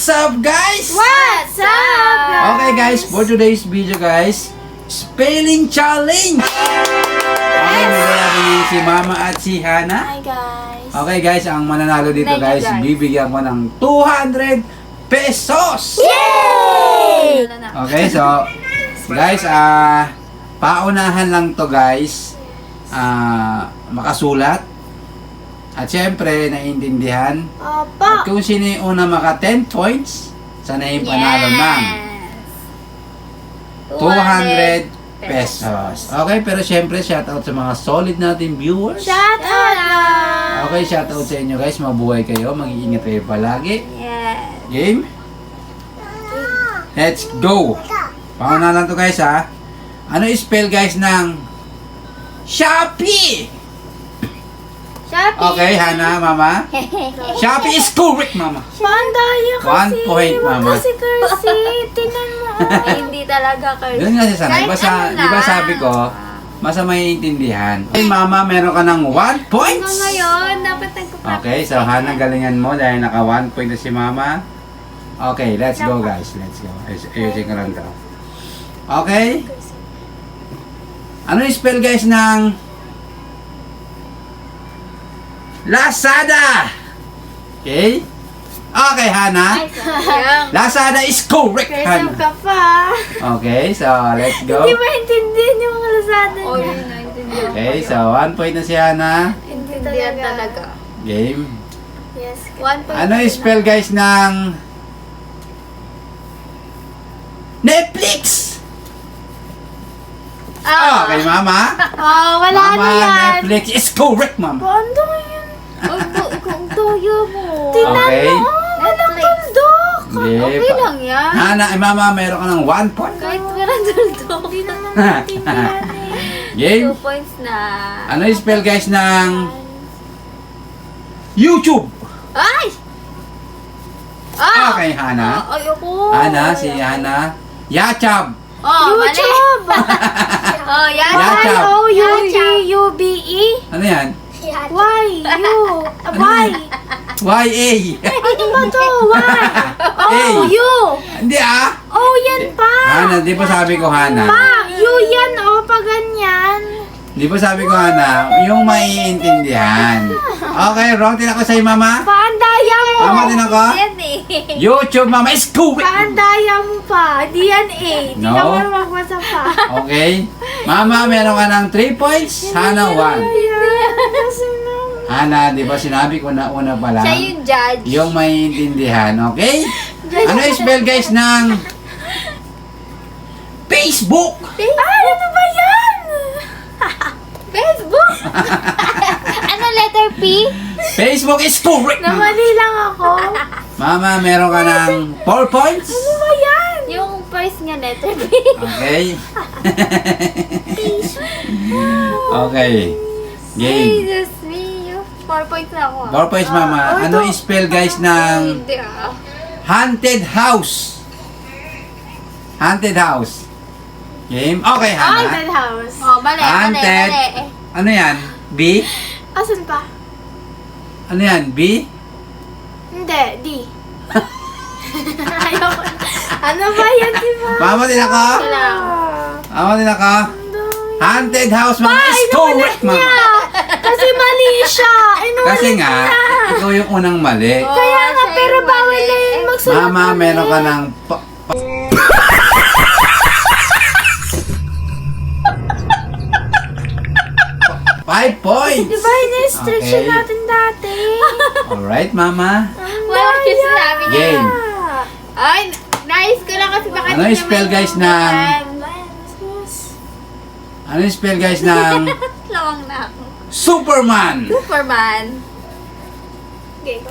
What's up, guys? What's up, guys? Okay, guys, for today's video, guys, spelling challenge. Okay, maglalagay si Mama at si Hana. Hi, guys. Okay, guys, ang mananalo dito, Thank you, guys, guys. bibigyan ko ng 200 pesos. Yay! Okay, so, guys, paunahan lang to, guys, makasulat. At syempre, naiintindihan. At Opo. kung sino yung una maka 10 points, sana yung panalo ng 200 pesos. Okay, pero syempre, shoutout sa mga solid natin viewers. Shout out! Okay, shoutout sa inyo, guys. Mabuhay kayo. Mag-iingat kayo palagi. Yes. Game? Let's go! Pauna lang to, guys, ha? Ano spell, guys, ng Shopee? Shopee. Okay, Hana, Mama. Shopee is correct, Mama. Mandaya kasi. 1 point, Mama. Kasi cursi. Tinan mo. Hindi talaga cursi. Doon nga siya sanay. Kahit Basta, ano di ba lang. sabi ko, basta may intindihan. Okay, Mama, meron ka ng 1 point. Hanggang ngayon, dapat nagpa-practice. Okay, so Hana, galingan mo dahil naka 1 point na si Mama. Okay, let's go, guys. Let's go. Ayusin ko lang to. Okay? Ano yung spell, guys, ng Lazada? Okay? Okay, Hana. Ay, sayang. Lazada is correct, Cursive Hana. ka pa. Okay, so let's go. Hindi maintindihan yung mga Lazada niya. Oh, yun naintindihan ko Okay, yun. so 1 point na si Hana. Intindihan talaga. Game. Yes. 1 point. Ano yung spell, guys, ng Netflix? Okay, Mama. Oh, wala Mama, na yan. Netflix is correct, Mama. Paano yun? Kung toyo mo. Tinan Okay. mo. Walang tuldok. Hindi. Okay lang yan. Hana, Mama, meron ka ng 1 point. Kahit walang tuldok. Hindi naman maintindihan eh. Game. 2 points na. Ano yung spell, guys, ng YouTube? Ay! Ah! Okay, Hana. Ayoko. Hana, si Hana. Yachab. Oh, mali. YouTube! Oh, yan. Yachab. Y-O-U-G-U-B-E? Ano yan? Y, U, Y. Y-A. Ano ba to? Y. O, U. Hindi, O, yan pa. Hana, di ba sabi ko, Hana? Pa, U yan, o, pa ganyan. Di ba sabi ko, Hana, yung maiintindihan. Okay, wrong din ako sa'yo, Mama. Paandaya mo. Tama din ako. Yan eh. YouTube, Mama, is correct. Paandaya mo pa. Di yan eh. Di No. ka marunong magbasa pa. Okay. Mama, meron ka ng 3 points. Hana, 1. Ayan. Kasi naman. Hana, di ba sinabi ko na una pa lang? Siya yung judge. Yung maiintindihan, okay? Ano yung spell, guys, ng Facebook? Ay, ano ba yan? Facebook. Ano letter P? Facebook is correct, Mama. Namali lang ako. Mama, meron ka ng 4 points. Ano ba yan? Yung first nga letter P. Okay. Okay. Game. Jesus me. 4 points na ako. 4 points, Mama. Ano yung spell, guys, ng Hindi ah. haunted house? Haunted house. Game. Okay, Hana. Haunted house. Oh, mali, mali, Haunted. mali. Ano yan? B? Asan pa? Ano yan? B? Hindi, D. Ayoko. Ano ba yan, di ba? Mama din ako? Mama din ako? Haunted house, Mama, is correct, Mama. Kasi mali siya. Inulit Kasi nga, ikaw yung unang mali. Kaya nga, siya pero yung bawal mali. na yun magsulat. Mama, meron ka ng 5 points. Di ba, in-instruction Okay. natin dati? Alright, Mama. Wala ko yung sinabi niya. Game. Ay, nais ko lang kasi baka Ano yung spell, guys, ng... Ano yung spell, guys, ng Lawang na ako. Superman? Superman.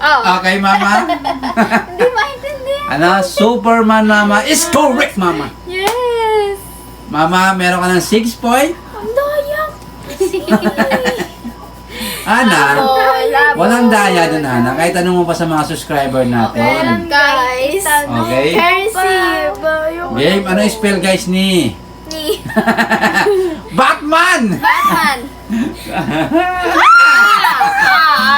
Oh. Okay, Mama. Hindi maintindihan. Ano? Superman, Mama, is correct, Mama. Yes. Mama, meron ka ng 6 points. Ang dayang. Ana, Labo. walang daya dun, Ana. Kahit tanong mo pa sa mga subscriber natin. Guys. Okay? Cursive. Game, ano yung spell, guys, ni Ni Batman? Batman.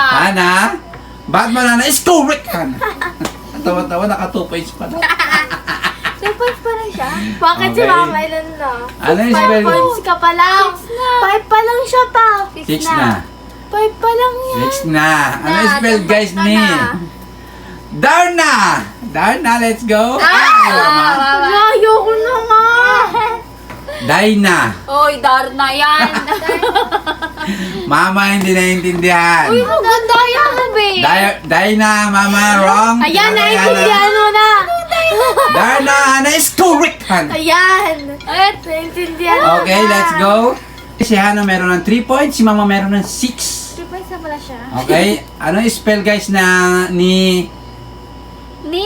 Ana? Batman, Ana, is correct, Ana. Tawa-tawa, naka 2 points pa daw. 2 points pa lang siya? Bakit si Okay. Mama ilan na? Ano yung 5 spell? points ka pa lang. 5 pa lang siya pa. 6 na. 5 pa lang yan. 6 na. Ano yung spell guys tapos ka ni? na. Darna! Darna, let's go! Layo ko na nga. Dayna. Oy, Darna yan. Mama, hindi naiintindihan. Uy, ang ganda yan, be. Dayna, mama, wrong. Ayan, Hana, naiintindihan mo na. Darna, Hana is correct, Hana. Ayan. Naiintindihan mo Okay, na. let's go. Si Hana meron ng 3 points, si Mama meron ng 6. 3 points na pala siya. Okay, ano yung spell guys na ni Ni?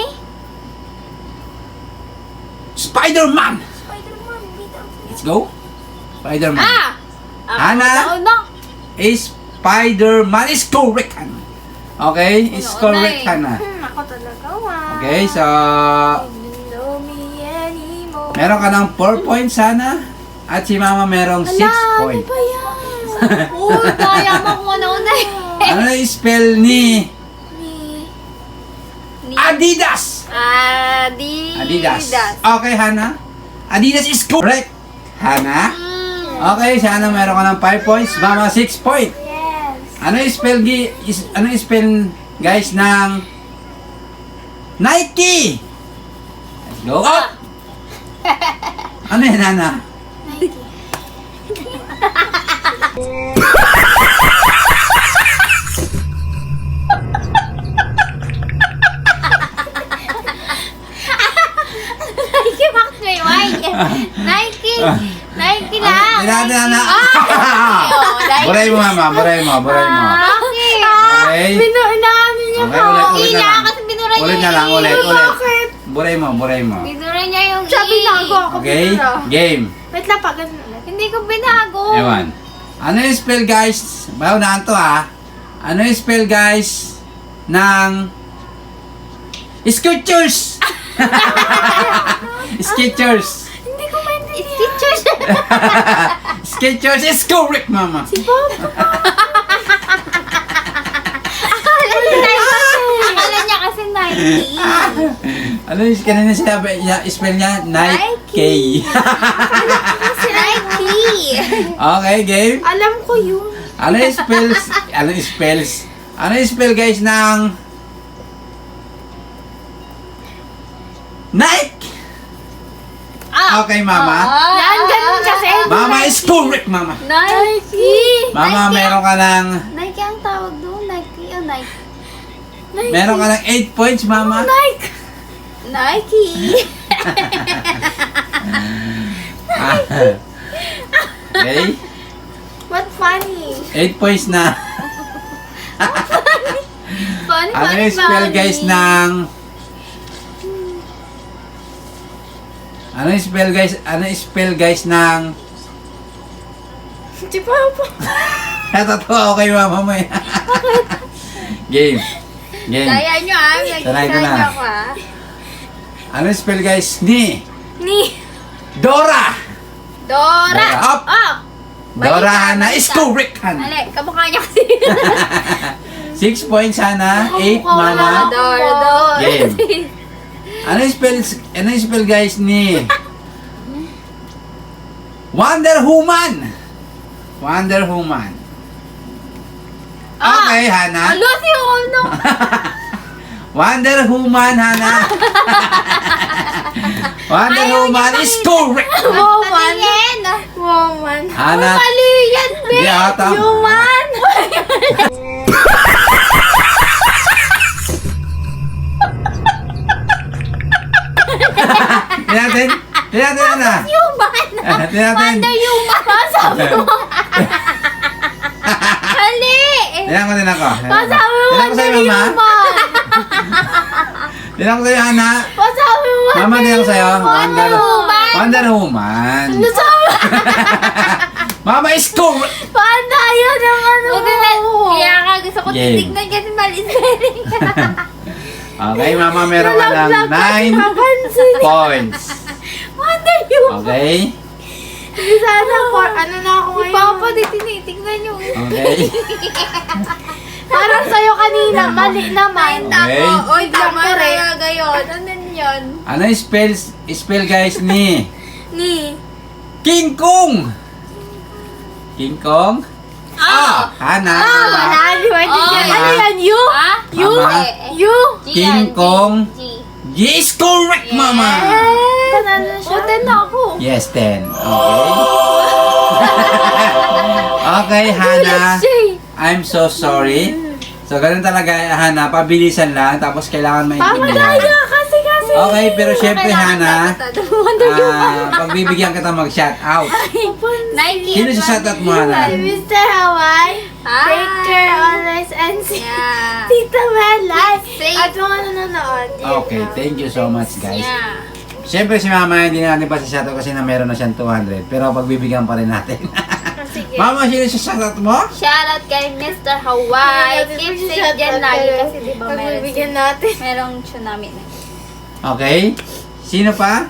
Spider-Man? Spider-Man. Let's go. Spider-Man. Ano? Hana is Spider-Man is correct, Hana. Okay, is correct, Hana. Ako talaga, wow. Okay, so You know me anymore. meron ka ng 4 points, Hana. At si Mama merong 6 points. Ano ba yan? Oh, kaya mo kung ano-una eh. Ano yung spell ni Ni? Adidas? Adidas. Okay, Hana. Adidas is correct. Hana. Okay, si Hana meron ka ng 5 points. Mama, 6 points. Yes. Ano yung spell, ano yung spell, guys, ng Nike? Let's go up! Ano yan, Hana? Nike Max may white. Nike. Nike lang. Tinatay, Hana. Oh, Nike. Buray mo, Mama. Buray mo. Buray mo. Bakit? Okay. Inaano niya Okay, pa. ulit na lang. Kasi binura niya Ulit na lang, eh. ulit. Bakit? Buray mo, buray mo. Binura niya yung Siya binago ako. Okay? binura. Game. Wait lang pa. Ganun ulit. Hindi ko binago. Ewan. Ano yung spell, guys? Baunaan to, ha? Ano yung spell, guys, ng Skechers? Skechers. Hindi ko maintindihan. Stitchers. Skechers is correct, Mama. Akala niya kasi Nike. Ano yung kanina sinabi niya, spell niya? Nike. Kasi Nike. Okay, game. Alam ko yun. Ano yung spells? Ano yung spells? Ano yung spell, guys, ng Nike? Okay, Mama. Yan, ganun kasi. Mama is correct, Mama. Nike. Mama, meron ka ng Nike ang tawag doon. Nike o Nike? meron ka ng 8 points, Mama. Nike. Nike. Okay. What funny? 8 points na. Funny, Ano funny, yung spell, funny. guys, ng Ano yung spell, guys? Ano yung spell, guys, ng Di ba po? Natatawa ako kay Mama mo eh. Game. Game. Kaya nyo ah. Sanay ko na. Nagkikita ko ah. Ano yung spell, guys, ni Ni. Dora? Dora. Dora, up. Up. Dora, Hana is correct, Hana. Ali, kamukha niya kasi. 6 points, Hana. 8, Kamukha Mama. wala. Dora. Game. Ano yung spell, guys, ni Wonder Woman? Wonder Woman. Okay, Hana. Alo, si Ono. Wonder Woman, Hana. Wonder Woman is correct. Woman. Woman. Hana. Mali yan, be. Hindi, tama. Human. Tinatin, Hana. Human. Tinatin. Wonder Human. Pasabi mo. Mali. Tinan ko din ako. Pasabi mo, Tinan ko sa'yo, Wonder Mama. Human. Tinan ko sa'yo, Hana. Pasabi mo, Mama, tinan ko sa'yo. Wonder Woman. Wonder Woman. Nasabi. Mama is correct. Paano yun ang ano mo? Kaya nga gusto ko Game. titignan kasi mali spelling. Okay, Mama, meron ka ng 9 points. Wonder Human. Okay? Hindi sana for ano na ako ngayon. Papa, di tinitignan yung Okay. Parang sa'yo kanina, mali naman. Okay. Oy, tama Correct. talaga yun. Ano yun? Ano yung spell guys ni Ni. King Kong? King Kong? Hana. Wala, di ba? Oh. Ano yan? You? Ah? You? Tama. You? King Kong. Yes, correct, mama. Panalo na siya. Oten na ako. Yes, 10. Okay. Okay, Hana. I'm so sorry. So, ganun talaga, Hana. Pabilisan lang. Tapos, kailangan maintindihan. Pamadaya kasi. Okay, pero syempre, Hana, Hana. pagbibigyan kita mag-shout out. Nike. Sino si shout out mo, Hana? Mr. Hawaii. Take care always and see. Yeah. Tita Melay. Safe. At mga nanonood. Okay, thank you so much, guys. Yeah. Siyempre, si Mama, hindi natin pa si shout out kasi na meron na siyang 200. Pero pagbibigyan pa rin natin. Sige. Mama, sino si shout out mo? Shoutout kay Mr. Hawaii. Keep safe dyan lagi kasi di ba Pagbibigyan natin. merong tsunami na. Okay. Sino pa?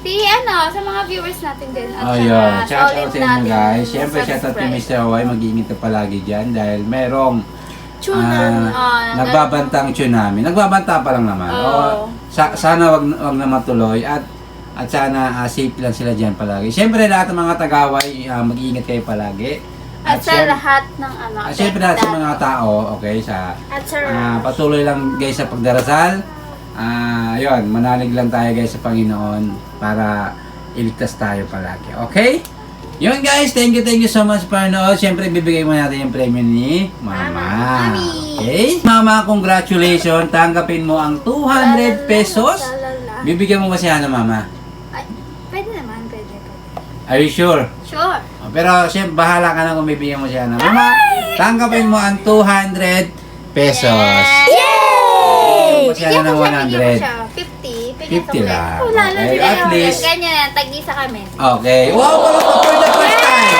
Si ano, sa mga viewers natin din. At Oh, saka yun. Shout out solid sa inyo, natin guys. Siyempre, shout out kay subscribe. Mr. Hawaii. Mag-iingat ka palagi dyan dahil merong Tsunami. nagbabantang tsunami. Nagbabanta pa lang naman. Oo. Sana wag na matuloy at sana safe lang sila dyan palagi. Siyempre, lahat ng mga tagaway, mag-iingat kayo palagi. At sa lahat ng ano. At siyempre, lahat sa mga tao, okay, At sir. patuloy lang guys sa pagdarasal. Yun, manalig lang tayo guys sa Panginoon para iligtas tayo palagi. Okay? Yun guys, thank you so much for panood. Siyempre, bibigay mo natin yung premium ni Mama. Okay? Mama, congratulations. Tanggapin mo ang 200 pesos. Bibigyan mo ba siya na Mama? Ay, pwede naman, pwede. Are you sure? Sure. Pero siyempre, bahala ka na kung bibigyan mo siya na Mama. Tanggapin mo ang 200 pesos. Bibigyan mo siya ng 100. 50 lang. Okay, at least. Ganyan na, tag-isa kami. Okay. Wow, for the first time.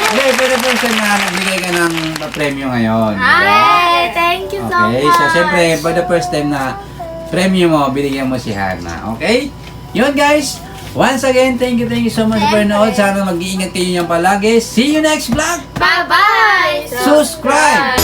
Hindi, for the first time na nagbigay ka ng premyo ngayon. Ay, thank you so Okay, much. so siyempre, for the first time na premyo mo, binigyan mo si Hana. Okay? Yun guys, once again, thank you so much for nood. Sana mag-iingat kayo niyan palagi. See you next vlog. Bye-bye! Subscribe!